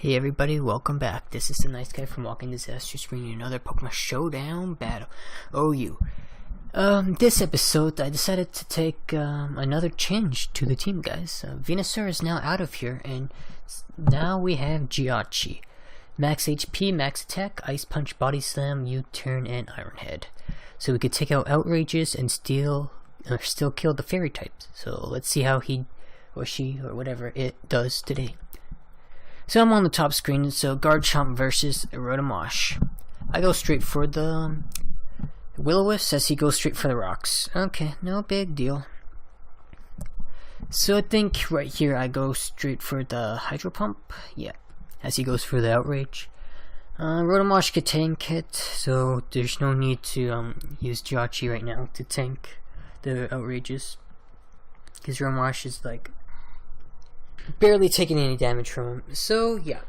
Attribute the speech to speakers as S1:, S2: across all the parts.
S1: Hey everybody, welcome back. This is the nice guy from Walking Disasters bringing you another Pokemon Showdown battle. This episode I decided to take another change to the team, guys. Venusaur is now out of here, and now we have Jirachi. Max HP, max attack, Ice Punch, Body Slam, U-Turn, and Iron Head. So we could take out Outrages and still kill the Fairy types. So let's see how he or she or whatever it does today. So I'm on the top screen, so Garchomp versus Rotomosh. I go straight for the Will-O-Wisp as he goes straight for the rocks. Okay, no big deal. So I think right here I go straight for the Hydro Pump. Yeah, as he goes for the Outrage. Rotomosh could tank it, so there's no need to use Jirachi right now to tank the Outrages. Because Rotomosh is like barely taking any damage from him. So yeah,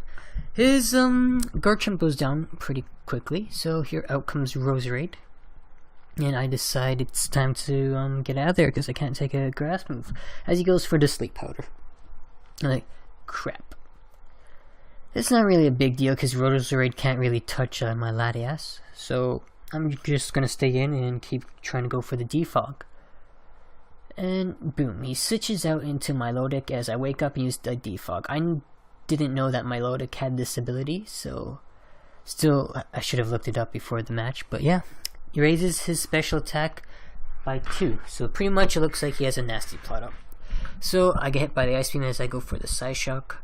S1: his Garchomp goes down pretty quickly. So here out comes Roserade, and I decide it's time to get out of there because I can't take a grass move. As he goes for the Sleep Powder, I'm like, crap. It's not really a big deal because Roserade can't really touch my Latias, so I'm just gonna stay in and keep trying to go for the Defog. And boom, he switches out into Milotic as I wake up and use the Defog. I didn't know that Milotic had this ability, so still I should have looked it up before the match. But yeah, he raises his special attack by 2, so pretty much it looks like he has a nasty plot up. So I get hit by the Ice Beam as I go for the Psyshock,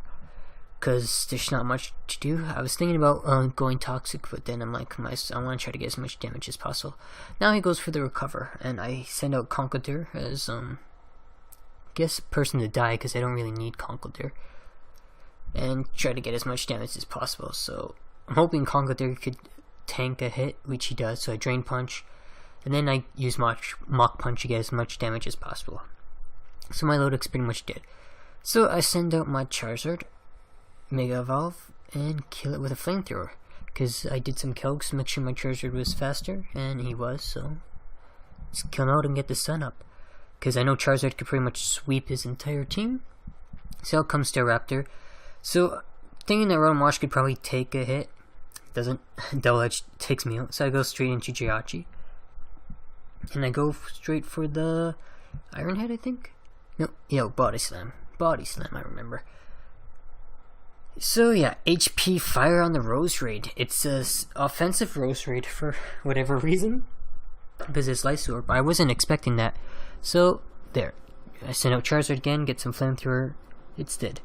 S1: because there's not much to do. I was thinking about going Toxic, but then I'm like, I want to try to get as much damage as possible. Now he goes for the Recover, and I send out Conkeldurr as, I guess, person to die, because I don't really need Conkeldurr, and try to get as much damage as possible. So I'm hoping Conkeldurr could tank a hit, which he does, so I Drain Punch, and then I use Mach Punch to get as much damage as possible. So my Milotic's pretty much dead. So I send out my Charizard, Mega Evolve, and kill it with a Flamethrower, because I did some calcs to make sure my Charizard was faster, and he was, so let's kill him out and get the sun up, because I know Charizard could pretty much sweep his entire team. So out comes Staraptor. So thinking that Rotomosh could probably take a hit, doesn't. Double Edge takes me out, so I go straight into Jirachi, and I go straight for the Iron Head, I think. No, Body Slam, I remember. So yeah, HP Fire on the Roserade. It's a offensive Roserade for whatever reason, because it's Life Orb. I wasn't expecting that. So there, I send out Charizard again, get some Flamethrower. It's dead.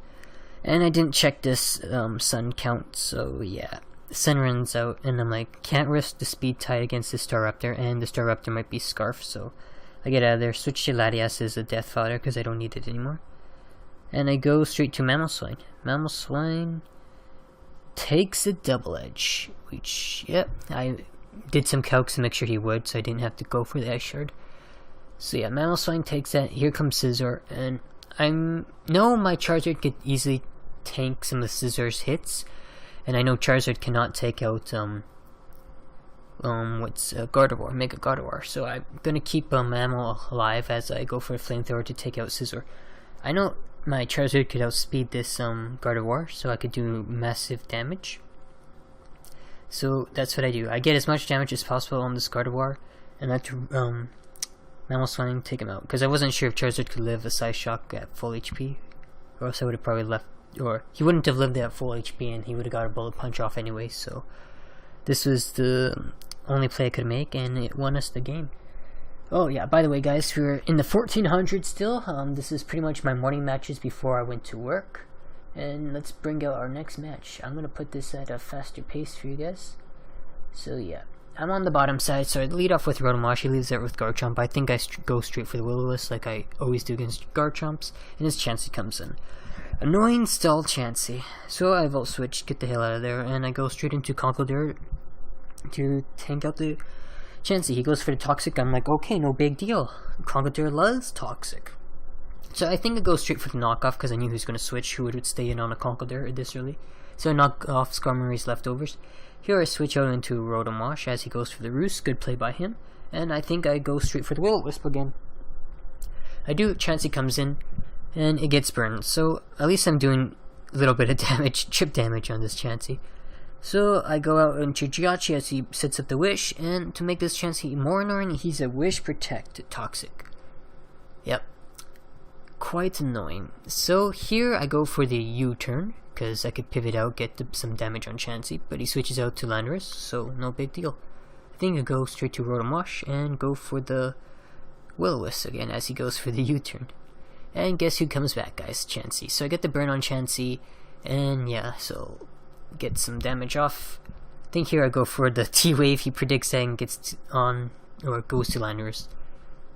S1: And I didn't check this sun count, so yeah, the sun runs out, and I'm like, can't risk the Speed Tide against the Staraptor, and the Staraptor might be Scarf, so I get out of there. Switch to Latias as a Death Fodder because I don't need it anymore. And I go straight to Mamoswine. Mamoswine takes a Double Edge, which, yep, I did some calcs to make sure he would, so I didn't have to go for the Ice Shard. So yeah, Mamoswine takes that. Here comes Scizor, and I know my Charizard could easily tank some of Scizor's hits, and I know Charizard cannot take out Gardevoir, Mega Gardevoir. So I'm gonna keep Mamo alive as I go for a Flamethrower to take out Scizor. I know my Charizard could outspeed this Gardevoir, so I could do massive damage. So that's what I do. I get as much damage as possible on this Gardevoir, and let Mamoswine take him out, because I wasn't sure if Charizard could live a Psyshock at full HP, or else I would have probably left, or he wouldn't have lived at full HP, and he would have got a Bullet Punch off anyway. So this was the only play I could make, and it won us the game. Oh yeah, by the way guys, we're in the 1400 still. This is pretty much my morning matches before I went to work. And let's bring out our next match. I'm going to put this at a faster pace for you guys. So yeah, I'm on the bottom side, so I lead off with Rotomosh. He leaves there with Garchomp. I think I go straight for the Will-O-Wisp like I always do against Garchomps. And his Chansey comes in. Annoying stall Chansey. So I Volt Switch, get the hell out of there, and I go straight into Conkeldurr to tank out the Chansey. He goes for the Toxic. I'm like, okay, no big deal. Conkeldurr loves Toxic. So I think I go straight for the knockoff because I knew he was going to switch, who would stay in on a Conkeldurr this early. So I knock off Skarmory's leftovers. Here I switch out into Rotomosh as he goes for the Roost. Good play by him. And I think I go straight for the Will-O-Wisp again. I do. Chansey comes in, and it gets burned. So at least I'm doing little bit of damage, chip damage on this Chansey. So I go out into Jirachi as he sets up the Wish, and to make this Chansey more annoying, he's a Wish Protect Toxic. Yep. Quite annoying. So here I go for the U-turn, because I could pivot out, get some damage on Chansey, but he switches out to Landorus, so no big deal. I think I go straight to Rotom Wash and go for the Will-O-Wisp again as he goes for the U-turn. And guess who comes back, guys? Chansey. So I get the burn on Chansey, and yeah, so get some damage off. I think here I go for the T-Wave. He predicts and gets on, or goes to Landorus.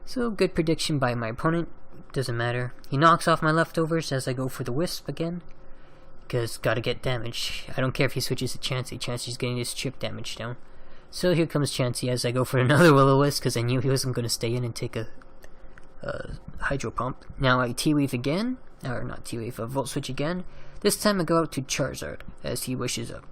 S1: So good prediction by my opponent. Doesn't matter. He knocks off my leftovers as I go for the Wisp again, because gotta get damage. I don't care if he switches to Chansey. Chansey's getting his chip damage down. So here comes Chansey as I go for another Will-O-Wisp, because I knew he wasn't going to stay in and take a Hydro Pump. Now I T-Wave again, or not T-Wave, a Volt Switch again. This time I go out to Charizard as he wishes up.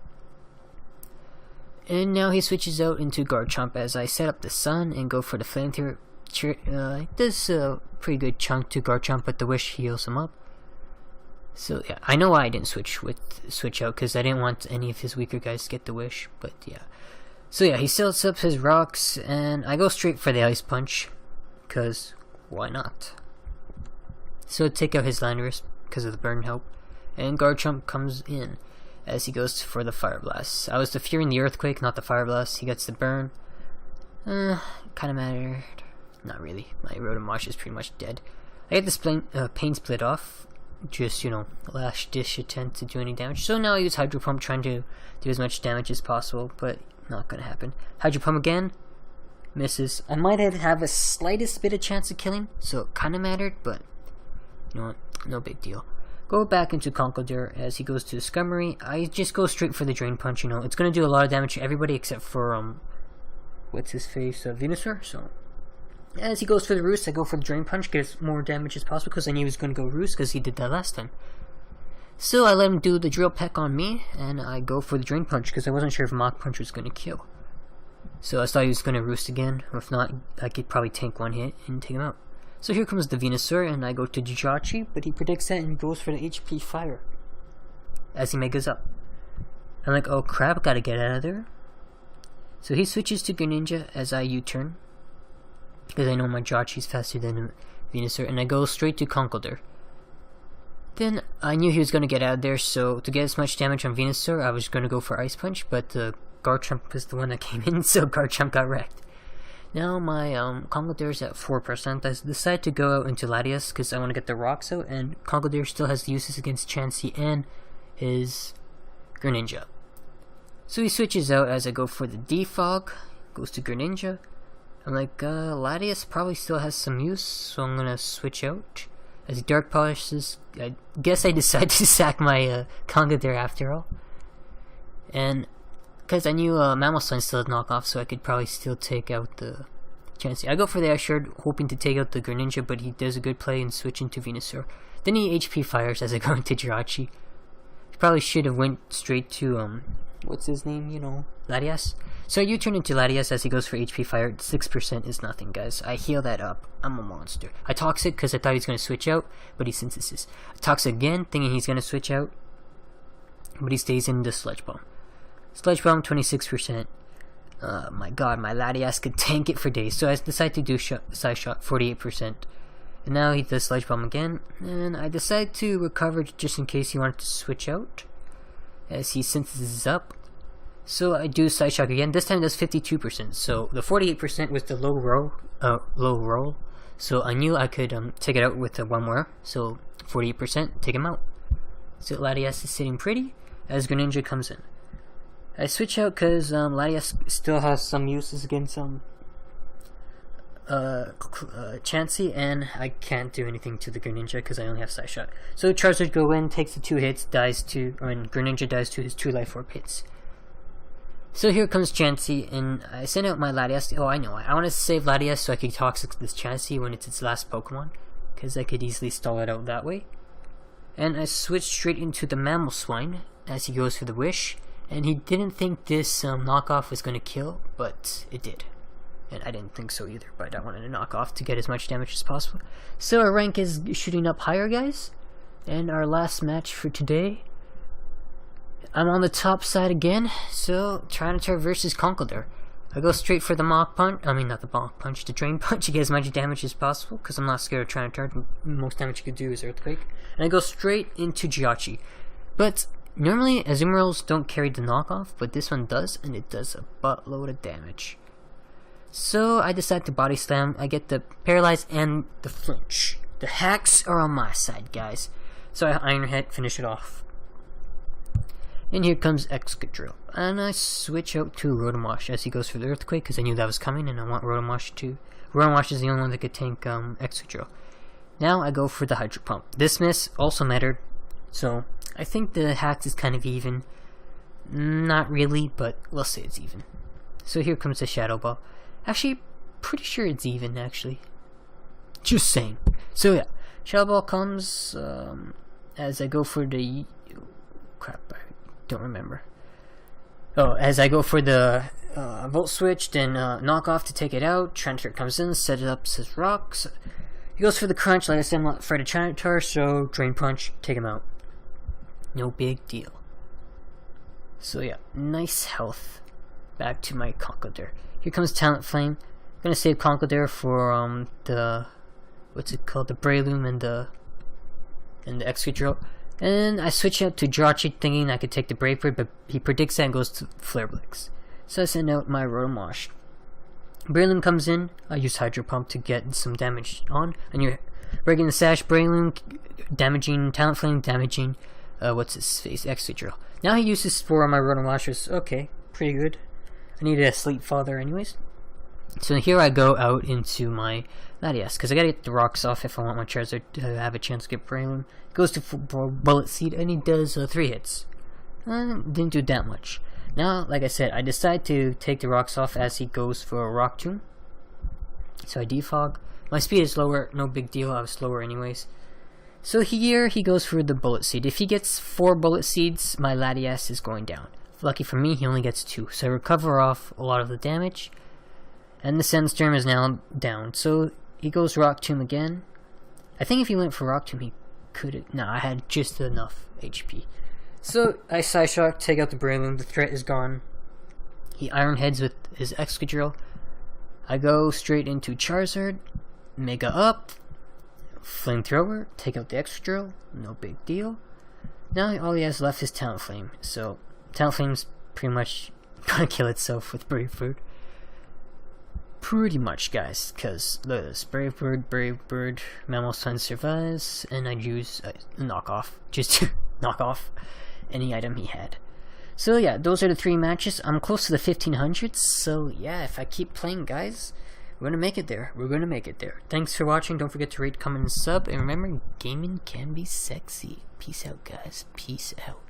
S1: And now he switches out into Garchomp as I set up the Sun and go for the Flamethrower. It does a pretty good chunk to Garchomp, but the Wish heals him up. So yeah, I know why I didn't switch out, because I didn't want any of his weaker guys to get the Wish, but yeah. So yeah, he sets up his rocks, and I go straight for the Ice Punch, because why not? So take out his Landorus because of the burn help, and Garchomp comes in as he goes for the Fire Blast. I was fearing the Earthquake, not the Fire Blast. He gets the burn. Kinda mattered. Not really. My Rotom Wash is pretty much dead. I get this Pain Split off. Just, you know, last dish attempt to do any damage. So now I use Hydro Pump trying to do as much damage as possible, but not gonna happen. Hydro Pump again. Misses. I might have a slightest bit of chance of killing, so it kinda mattered, but you know what? No big deal. Go back into Conkeldurr as he goes to Skarmory. I just go straight for the Drain Punch, you know. It's gonna do a lot of damage to everybody except for, what's his face? Venusaur, so. As he goes for the Roost, I go for the Drain Punch, get as more damage as possible, because I knew he was going to go Roost, because he did that last time. So I let him do the Drill Peck on me, and I go for the Drain Punch, because I wasn't sure if Mach Punch was going to kill. So I thought he was going to Roost again, or if not, I could probably tank one hit and take him out. So here comes the Venusaur, and I go to Jirachi, but he predicts that and goes for the HP Fire, as he Megas up. I'm like, oh crap, gotta get out of there. So he switches to Greninja as I U-turn, because I know my Jirachi's faster than Venusaur, and I go straight to Conkeldurr. Then I knew he was going to get out of there, so to get as much damage on Venusaur, I was going to go for Ice Punch, but Garchomp was the one that came in, so Garchomp got wrecked. Now my Conkeldurr is at 4%. I decide to go out into Latias because I want to get the rocks out, and Conkeldurr still has uses against Chansey and his Greninja. So he switches out as I go for the Defog, goes to Greninja. I'm like, Latias probably still has some use, so I'm gonna switch out. As he Dark Polishes, I guess I decided to sack my Conkeldurr after all. And because I knew Mamoswine still had knockoff, so I could probably still take out the Chansey. I go for the Ice Shard, hoping to take out the Greninja, but he does a good play and switch into Venusaur. Then he HP Fires as I go into Jirachi. He probably should have went straight to, what's his name, you know, Latias. So you turn into Latias as he goes for HP Fire. 6% is nothing, guys. I heal that up. I'm a monster. I Toxic because I thought he was going to switch out, but he Synthesis. I Toxic again, thinking he's going to switch out, but he stays in the Sludge Bomb. Sludge Bomb, 26%. My god, my Latias could tank it for days. So I decide to do Side Shot, 48%. And now he does Sludge Bomb again, and I decide to recover just in case he wanted to switch out, as he Synthesis up. So I do Side Shock again. This time it does 52%. So the 48% was the low roll. So I knew I could take it out with one more. So 48%, take him out. So Latias is sitting pretty as Greninja comes in. I switch out because Latias still has some uses against Chansey, and I can't do anything to the Greninja because I only have Side Shot. So Charizard go in, takes the 2 hits, dies to, and Greninja dies to his 2 life orb hits. So here comes Chansey, and I send out my Latias. Oh, I know. I want to save Latias so I can Toxic this Chansey when it's its last Pokemon, because I could easily stall it out that way. And I switch straight into the Mamoswine as he goes for the Wish, and he didn't think this knockoff was going to kill, but it did. And I didn't think so either, but I wanted to knock off to get as much damage as possible. So our rank is shooting up higher, guys. And our last match for today I'm on the top side again, so Tyranitar versus Conkeldurr. I go straight for the Mach Punch, not the Mach Punch, the Drain Punch to get as much damage as possible, because I'm not scared of Tyranitar. Most damage you can do is Earthquake. And I go straight into Jirachi. But normally Azumarils don't carry the knockoff, but this one does, and it does a buttload of damage. So I decide to Body Slam. I get the Paralyze and the Flinch. The hacks are on my side, guys. So I Iron Head, finish it off. And here comes Excadrill. And I switch out to Rotom as he goes for the Earthquake, because I knew that was coming and I want Rotom to. Rotom is the only one that could tank Excadrill. Now I go for the Hydro Pump. This miss also mattered, so I think the hacks is kind of even. Not really, but we'll say it's even. So here comes the Shadow Ball. Actually, pretty sure it's even, actually. Just saying. So yeah, Shadow Ball comes as I go for the... crap, I don't remember. Oh, as I go for the Volt Switch, then Knockoff to take it out. Tyranitar comes in, set it up, says Rocks. He goes for the Crunch. Like I said, I'm not afraid of Tyranitar, so Drain Punch, take him out. No big deal. So yeah, nice health. Back to my Conkeldurr. Here comes Talonflame. I'm gonna save Conkeldurr for the... what's it called? The Breloom and the Excadrill. And I switch out to Jirachi thinking I could take the Brave Bird, but he predicts that and goes to Flare Blitz. So I send out my Rotom. Breloom comes in, I use Hydro Pump to get some damage on, and you're breaking the Sash, Breloom, damaging Talonflame, damaging, what's his face, Excadrill. Now he uses Spore on my Rotom. Okay, pretty good. I needed a Sleep Father anyways. So here I go out into my Latias, because I gotta get the rocks off if I want my Charizard to have a chance to get Breloom. Goes to Bullet Seed, and he does 3 hits. Didn't do that much. Now, like I said, I decide to take the rocks off as he goes for a Rock Tomb. So I defog. My speed is lower, no big deal, I was slower anyways. So here he goes for the Bullet Seed. If he gets 4 Bullet Seeds, my Latias is going down. Lucky for me, he only gets 2. So I recover off a lot of the damage. And the Sandstorm is now down. So he goes Rock Tomb again. I think if he went for Rock Tomb, he could. Nah, I had just enough HP. So I Side Shock, take out the Breloom. The threat is gone. He Iron Heads with his Excadrill. I go straight into Charizard. Mega Up. Flamethrower. Take out the Excadrill. No big deal. Now all he has left is Talonflame. So Talonflame's pretty much gonna kill itself with Brave Bird. Pretty much, guys, because look at this. Brave Bird, Mammal Sun survives, and I use a knockoff, just to knock off any item he had. So yeah, those are the 3 matches. I'm close to the 1500s, so yeah, if I keep playing, guys, we're gonna make it there. We're gonna make it there. Thanks for watching. Don't forget to rate, comment, and sub, and remember, gaming can be sexy. Peace out, guys. Peace out.